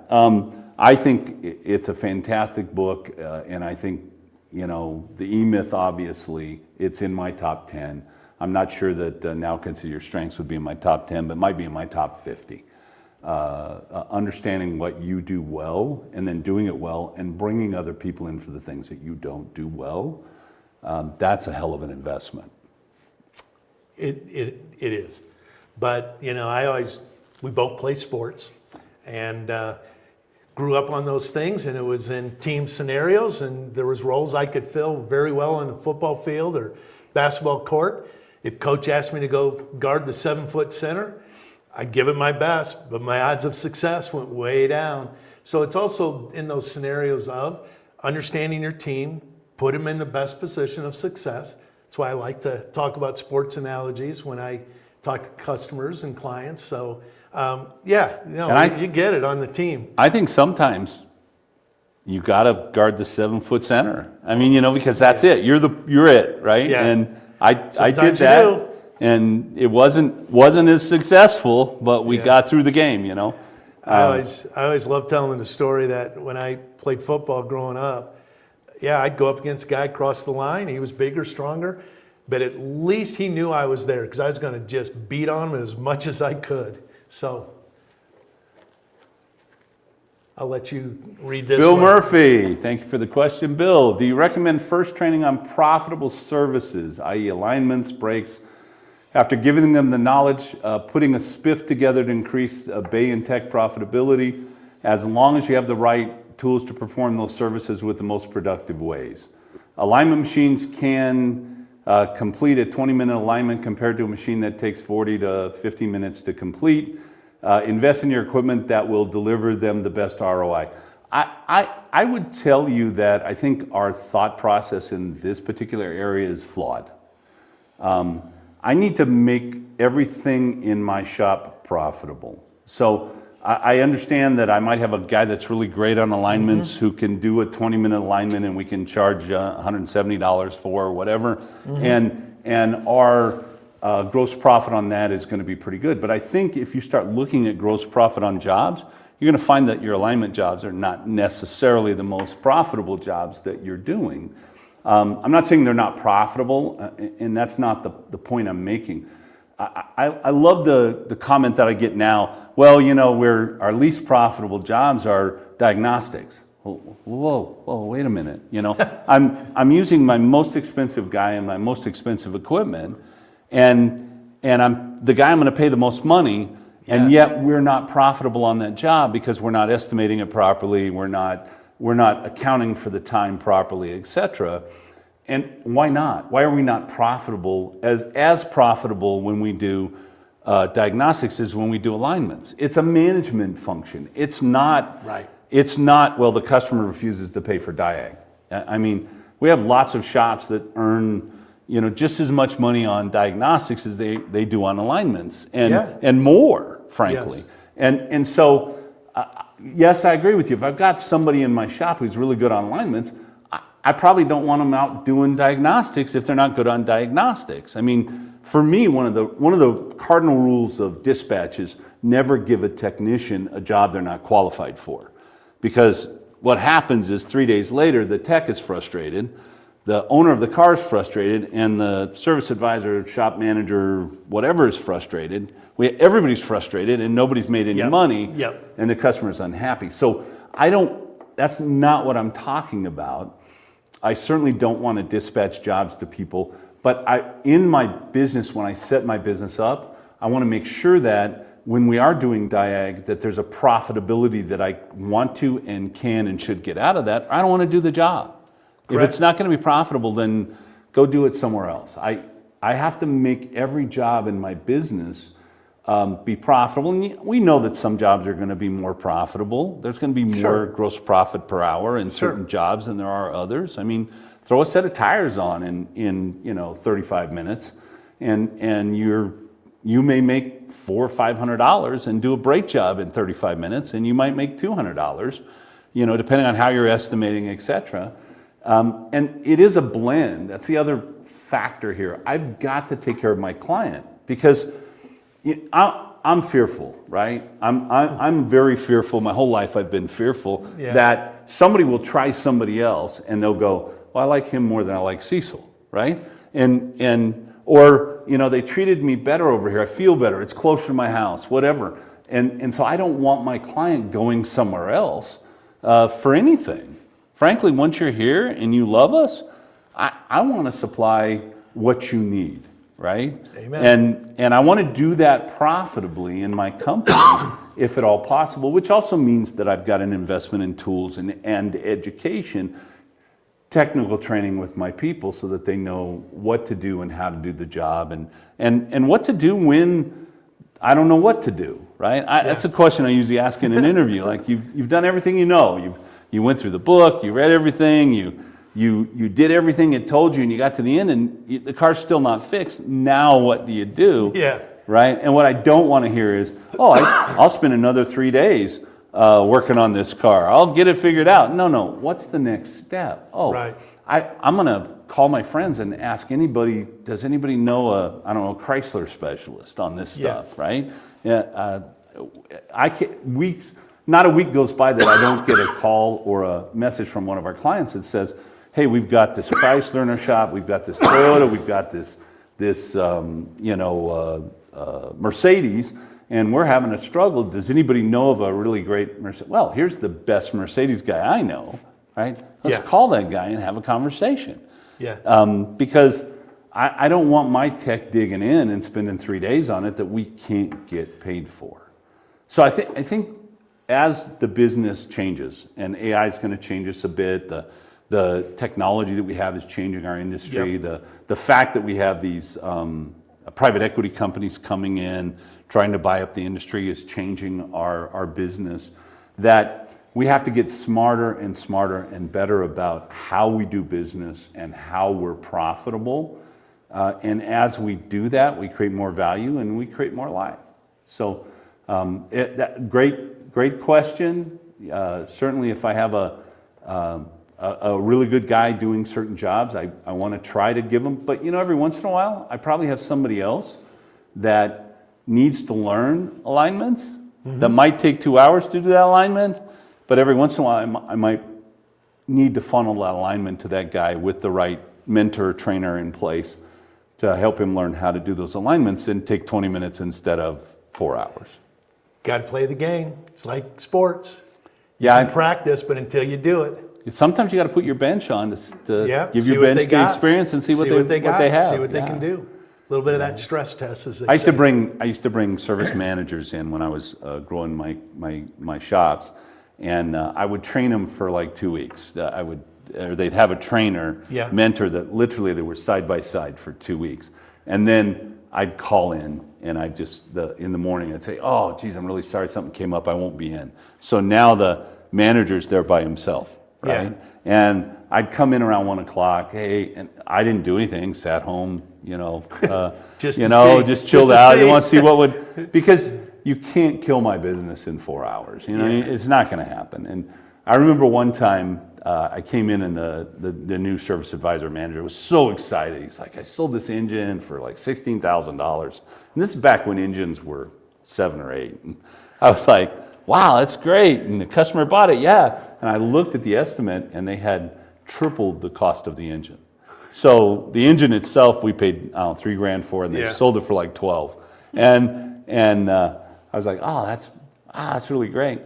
I think it's a fantastic book, and I think, you know, the E-Myth, obviously, it's in my top 10. I'm not sure that Now Consider Your Strengths would be in my top 10, but it might be in my top 50. Understanding what you do well, and then doing it well, and bringing other people in for the things that you don't do well, that's a hell of an investment. It is. But, you know, we both play sports, and grew up on those things, and it was in team scenarios, and there was roles I could fill very well on the football field or basketball court. If coach asked me to go guard the 7-foot center, I'd give it my best, but my odds of success went way down. So it's also in those scenarios of understanding your team, put them in the best position of success. That's why I like to talk about sports analogies when I talk to customers and clients. So yeah, you get it on the team. I think sometimes you got to guard the 7-foot center. I mean, you know, because that's it. You're it, right? Yeah. And I did Sometimes you that, do. and it wasn't as successful, but we got through the game. You know. I always love telling the story that when I played football growing up, I'd go up against a guy across the line. He was bigger, stronger, but at least he knew I was there because I was going to just beat on him as much as I could. So I'll let you read this. Bill one. Murphy, thank you for the question. Bill, do you recommend first training on profitable services, i.e. alignments, breaks, after giving them the knowledge, putting a spiff together to increase Bay and Tech profitability, as long as you have the right tools to perform those services with the most productive ways? Alignment machines can complete a 20-minute alignment compared to a machine that takes 40 to 50 minutes to complete. Invest in your equipment that will deliver them the best ROI. I would tell you that I think our thought process in this particular area is flawed. I need to make everything in my shop profitable. So I understand that I might have a guy that's really great on alignments who can do a 20-minute alignment and we can charge $170 for or whatever. And our gross profit on that is going to be pretty good. But I think if you start looking at gross profit on jobs, you're going to find that your alignment jobs are not necessarily the most profitable jobs that you're doing. I'm not saying they're not profitable, and that's not the point I'm making. I love the comment that I get now, well, you know, our least profitable jobs are diagnostics. Whoa, wait a minute. You know, I'm using my most expensive guy and my most expensive equipment, and I'm the guy I'm going to pay the most money, and yet we're not profitable on that job because we're not estimating it properly, we're not accounting for the time properly, etc. And why not? Why are we not profitable as profitable when we do diagnostics as when we do alignments? It's a management function. It's not. Right. It's not. Well, the customer refuses to pay for diag. I mean, we have lots of shops that earn, you know, just as much money on diagnostics as they do on alignments, and more, frankly. Yes. And so, yes, I agree with you. If I've got somebody in my shop who's really good on alignments, I probably don't want them out doing diagnostics if they're not good on diagnostics. I mean, for me, one of the cardinal rules of dispatch is never give a technician a job they're not qualified for, because what happens is 3 days later, the tech is frustrated, the owner of the car is frustrated, and the service advisor, shop manager, whatever is frustrated. Everybody's frustrated, and nobody's made any money, and the customer's unhappy. So that's not what I'm talking about. I certainly don't want to dispatch jobs to people, but in my business, when I set my business up, I want to make sure that when we are doing diag, that there's a profitability that I want to and can and should get out of that. I don't want to do the job. Correct. If it's not going to be profitable, then go do it somewhere else. I have to make every job in my business be profitable. And we know that some jobs are going to be more profitable. There's going to be more gross profit per hour in certain jobs than there are others. I mean, throw a set of tires on in 35 minutes, and you may make $400 or $500 and do a brake job in 35 minutes, and you might make $200, depending on how you're estimating, etc. And it is a blend. That's the other factor here. I've got to take care of my client because I'm fearful, right? I'm very fearful. My whole life I've been fearful that somebody will try somebody else and they'll go, well, I like him more than I like Cecil, right? Or they treated me better over here. I feel better. It's closer to my house, whatever. And so I don't want my client going somewhere else for anything. Frankly, once you're here and you love us, I want to supply what you need, right? Amen. And I want to do that profitably in my company, if at all possible, which also means that I've got an investment in tools and education, technical training with my people so that they know what to do and how to do the job and what to do when I don't know what to do, right? That's a question I usually ask in an interview. Like you've done everything you know. You went through the book, you read everything, you did everything it told you, and you got to the end, and the car's still not fixed. Now what do you do? Right? And what I don't want to hear is, I'll spend another 3 days working on this car. I'll get it figured out. No. What's the next step? I'm going to call my friends and ask anybody, does anybody know a Chrysler specialist on this stuff, right? Not a week goes by that I don't get a call or a message from one of our clients that says, hey, we've got this Chrysler in our shop, we've got this Toyota, we've got this Mercedes, and we're having a struggle. Does anybody know of a really great Mercedes? Well, here's the best Mercedes guy I know, right? Let's call that guy and have a conversation. Because I don't want my tech digging in and spending 3 days on it that we can't get paid for. So I think as the business changes, and AI is going to change us a bit, the technology that we have is changing our industry. The fact that we have these private equity companies coming in, trying to buy up the industry is changing our business. That we have to get smarter and smarter and better about how we do business and how we're profitable. And as we do that, we create more value and we create more life. So great question. Certainly if I have a really good guy doing certain jobs, I want to try to give them. But every once in a while, I probably have somebody else that needs to learn alignments that might take 2 hours to do that alignment. But every once in a while, I might need to funnel that alignment to that guy with the right mentor trainer in place to help him learn how to do those alignments and take 20 minutes instead of 4 hours. Got to play the game. It's like sports. You can practice, but until you do it. Sometimes you got to put your bench on to give your bench the experience and see what they have. See what they can do. A little bit of that stress test, as they I used to bring service managers in when I was growing my shops, and I would train them for like 2 weeks. They'd have a trainer, mentor that literally they were side by side for 2 weeks, and then I'd call in and in the morning I'd say, oh geez, I'm really sorry, something came up, I won't be in. So now the manager's there by himself, right? And I'd come in around 1 o'clock, hey, and I didn't do anything, sat home, just chilled out. You want to see what would, because you can't kill my business in 4 hours. It's not going to happen. And I remember one time I came in and the new service advisor manager was so excited. He's like, I sold this engine for like $16,000. And this is back when engines were 7 or 8. And I was like, wow, that's great. And the customer bought it, yeah. And I looked at the estimate and they had tripled the cost of the engine. So the engine itself, we paid, I don't know, $3,000 for, and they sold it for like 12. And I was like, oh, that's really great.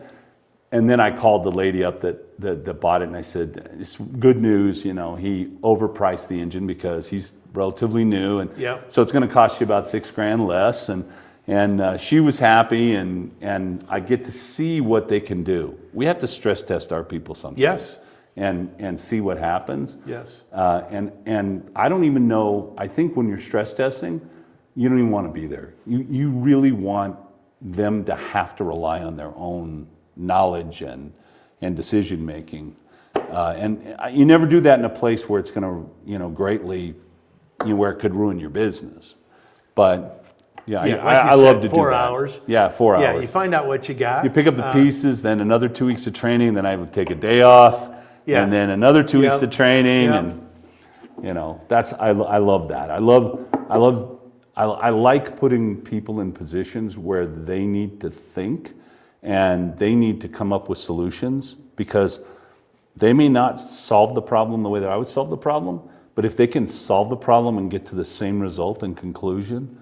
And then I called the lady up that bought it, and I said, it's good news, he overpriced the engine because he's relatively new, and so it's going to cost you about $6,000 less. And she was happy, and I get to see what they can do. We have to stress test our people sometimes. Yes. And see what happens. Yes. And I don't even know, I think when you're stress testing, you don't even want to be there. You really want them to have to rely on their own knowledge and decision making. And you never do that in a place where it's going to, greatly, where it could ruin your business. But yeah, I love to do that. 4 hours. Yeah, 4 hours. Yeah, you find out what you got. You pick up the pieces, then another 2 weeks of training, then I would take a day off, and then another 2 weeks of training, and that's I love that. I like putting people in positions where they need to think and they need to come up with solutions, because they may not solve the problem the way that I would solve the problem, but if they can solve the problem and get to the same result and conclusion.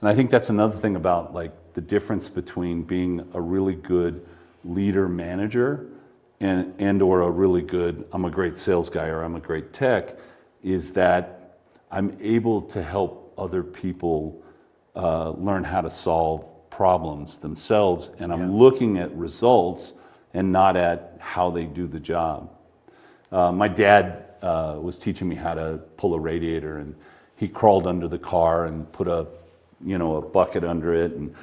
And I think that's another thing about like the difference between being a really good leader manager and or a really good, I'm a great sales guy or I'm a great tech, is that I'm able to help other people learn how to solve problems themselves, and I'm looking at results and not at how they do the job. My dad was teaching me how to pull a radiator, and he crawled under the car and put a bucket under it and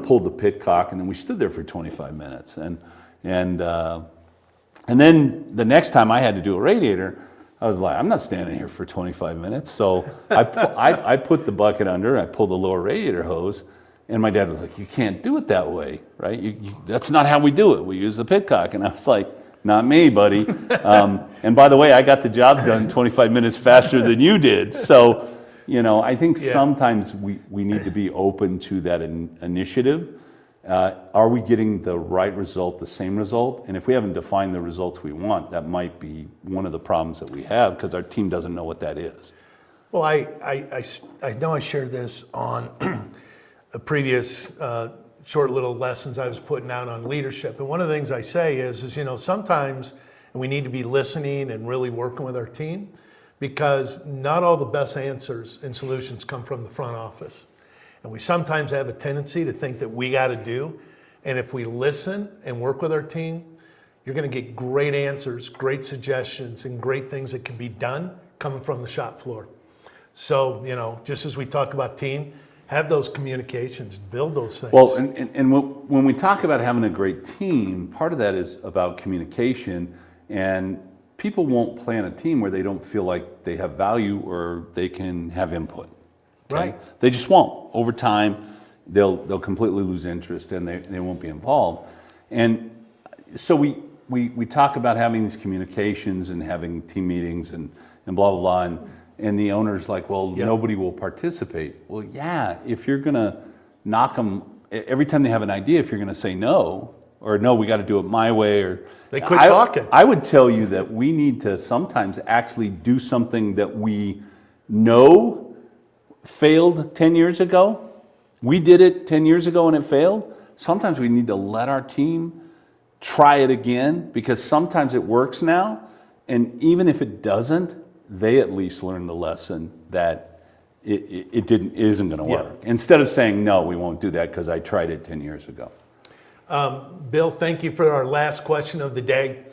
pulled the pitcock, and then we stood there for 25 minutes. And then the next time I had to do a radiator, I was like, I'm not standing here for 25 minutes. So I put the bucket under, I pulled the lower radiator hose, and my dad was like, you can't do it that way, right? That's not how we do it. We use the pitcock. And I was like, not me, buddy. And by the way, I got the job done 25 minutes faster than you did. So, I think sometimes we need to be open to that initiative. Are we getting the right result, the same result? And if we haven't defined the results we want, that might be one of the problems that we have, because our team doesn't know what that is. Well, I know I shared this on a previous short little lessons I was putting out on leadership. And one of the things I say is sometimes we need to be listening and really working with our team, because not all the best answers and solutions come from the front office. And we sometimes have a tendency to think that we got to do. And if we listen and work with our team, you're going to get great answers, great suggestions, and great things that can be done coming from the shop floor. So, just as we talk about team, have those communications, build those things. Well, and when we talk about having a great team, part of that is about communication, and people won't plan a team where they don't feel like they have value or they can have input. Okay? Right. They just won't. Over time, they'll completely lose interest and they won't be involved. And so we talk about having these communications and having team meetings and blah, blah, blah. And the owner's like, well, nobody will participate. Well, yeah, if you're going to knock them, every time they have an idea, if you're going to say no, or no, we got to do it my way, or they quit talking. I would tell you that we need to sometimes actually do something that we know failed 10 years ago. We did it 10 years ago and it failed. Sometimes we need to let our team try it again, because sometimes it works now. And even if it doesn't, they at least learn the lesson that it isn't going to work. Instead of saying, no, we won't do that because I tried it 10 years ago. Bill, thank you for our last question of the day.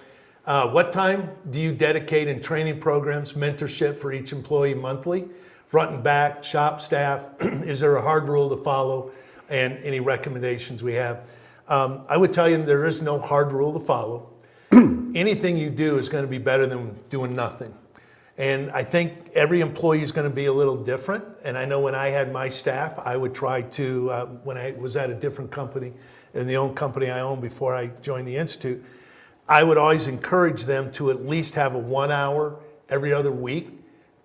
What time do you dedicate in training programs, mentorship for each employee monthly, front and back, shop staff? Is there a hard rule to follow, and any recommendations we have? I would tell you there is no hard rule to follow. Anything you do is going to be better than doing nothing. And I think every employee is going to be a little different. And I know when I had my staff, I would try to, when I was at a different company, in the own company I owned before I joined the Institute, I would always encourage them to at least have a 1 hour every other week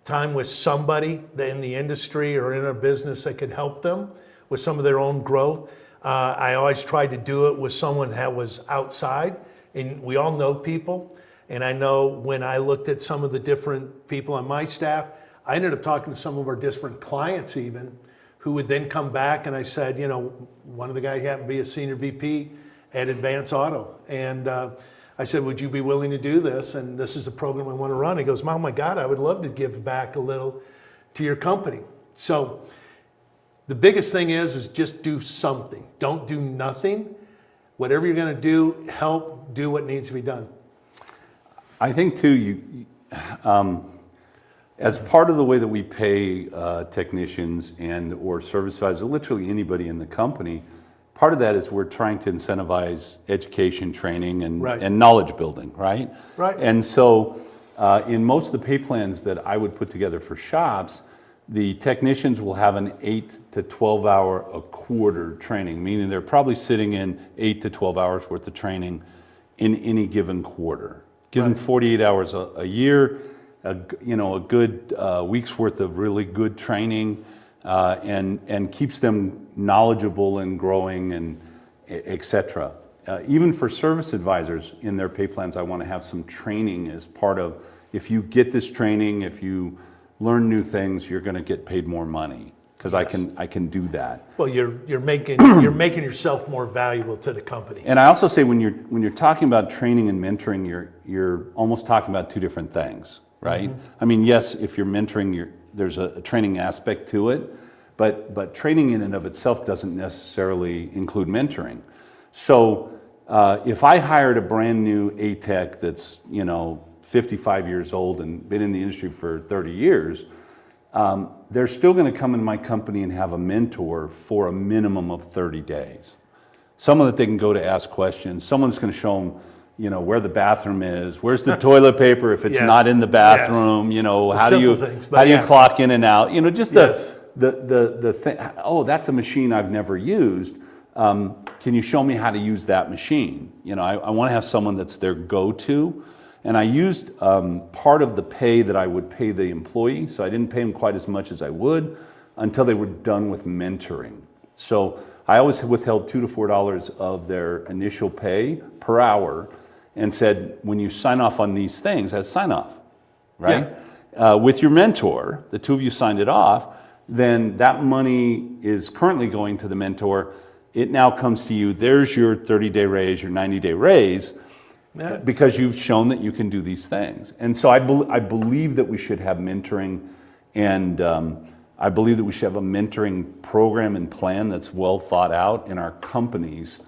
time with somebody in the industry or in a business that could help them with some of their own growth. I always tried to do it with someone that was outside, and we all know people. And I know when I looked at some of the different people on my staff, I ended up talking to some of our different clients even, who would then come back, and I said, you know, one of the guys happened to be a senior VP at Advance Auto. And I said, would you be willing to do this? And this is the program I want to run. He goes, oh my God, I would love to give back a little to your company. So the biggest thing is just do something. Don't do nothing. Whatever you're going to do, help do what needs to be done. I think too, as part of the way that we pay technicians and or service advisors, literally anybody in the company, part of that is we're trying to incentivize education, training, and knowledge building, right? Right. And so in most of the pay plans that I would put together for shops, the technicians will have an 8 to 12 hour a quarter training, meaning they're probably sitting in 8 to 12 hours worth of training in any given quarter. Give them 48 hours a year, a good week's worth of really good training, and keeps them knowledgeable and growing, and et cetera. Even for service advisors in their pay plans, I want to have some training as part of, if you get this training, if you learn new things, you're going to get paid more money, because yes. I can do that. Well, you're making yourself more valuable to the company. And I also say when you're talking about training and mentoring, you're almost talking about two different things, right? Mm-hmm. I mean, yes, if you're mentoring, there's a training aspect to it, but training in and of itself doesn't necessarily include mentoring. So if I hired a brand new ATEC that's 55 years old and been in the industry for 30 years, they're still going to come in my company and have a mentor for a minimum of 30 days. Someone that they can go to ask questions, someone's going to show them, where the bathroom is, where's the toilet paper if it's yes. not in the bathroom, yes. How do you clock in and out, just yes. the thing. Oh, that's a machine I've never used. Can you show me how to use that machine? I want to have someone that's their go-to. And I used part of the pay that I would pay the employee, so I didn't pay them quite as much as I would until they were done with mentoring. So I always withheld $2 to $4 of their initial pay per hour and said, when you sign off on these things, as sign off, right? Yeah. With your mentor, the two of you signed it off, then that money is currently going to the mentor. It now comes to you, there's your 30-day raise, your 90-day raise, yeah. Because you've shown that you can do these things. And so I believe that we should have mentoring, and I believe that we should have a mentoring program and plan that's well thought out in our companies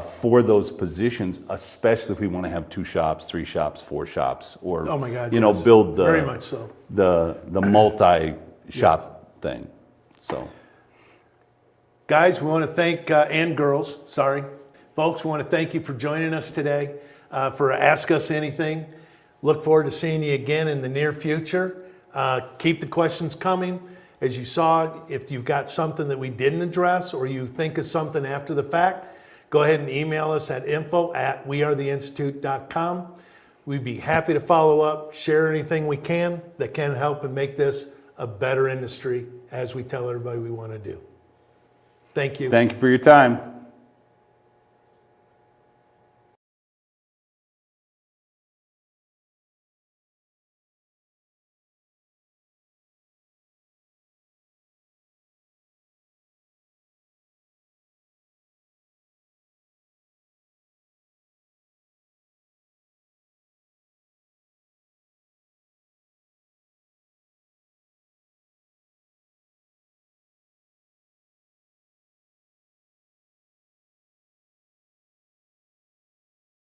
for those positions, especially if we want to have 2 shops, 3 shops, 4 shops, or oh my God, yes. build the very much so. the multi-shop yes. thing. So, guys, we want to thank and girls, sorry, folks, we want to thank you for joining us today. For Ask Us Anything. Look forward to seeing you again in the near future. Keep the questions coming. As you saw, if you've got something that we didn't address or you think of something after the fact, go ahead and email us at info@wearetheinstitute.com. We'd be happy to follow up, share anything we can that can help and make this a better industry as we tell everybody we want to do. Thank you. Thank you for your time.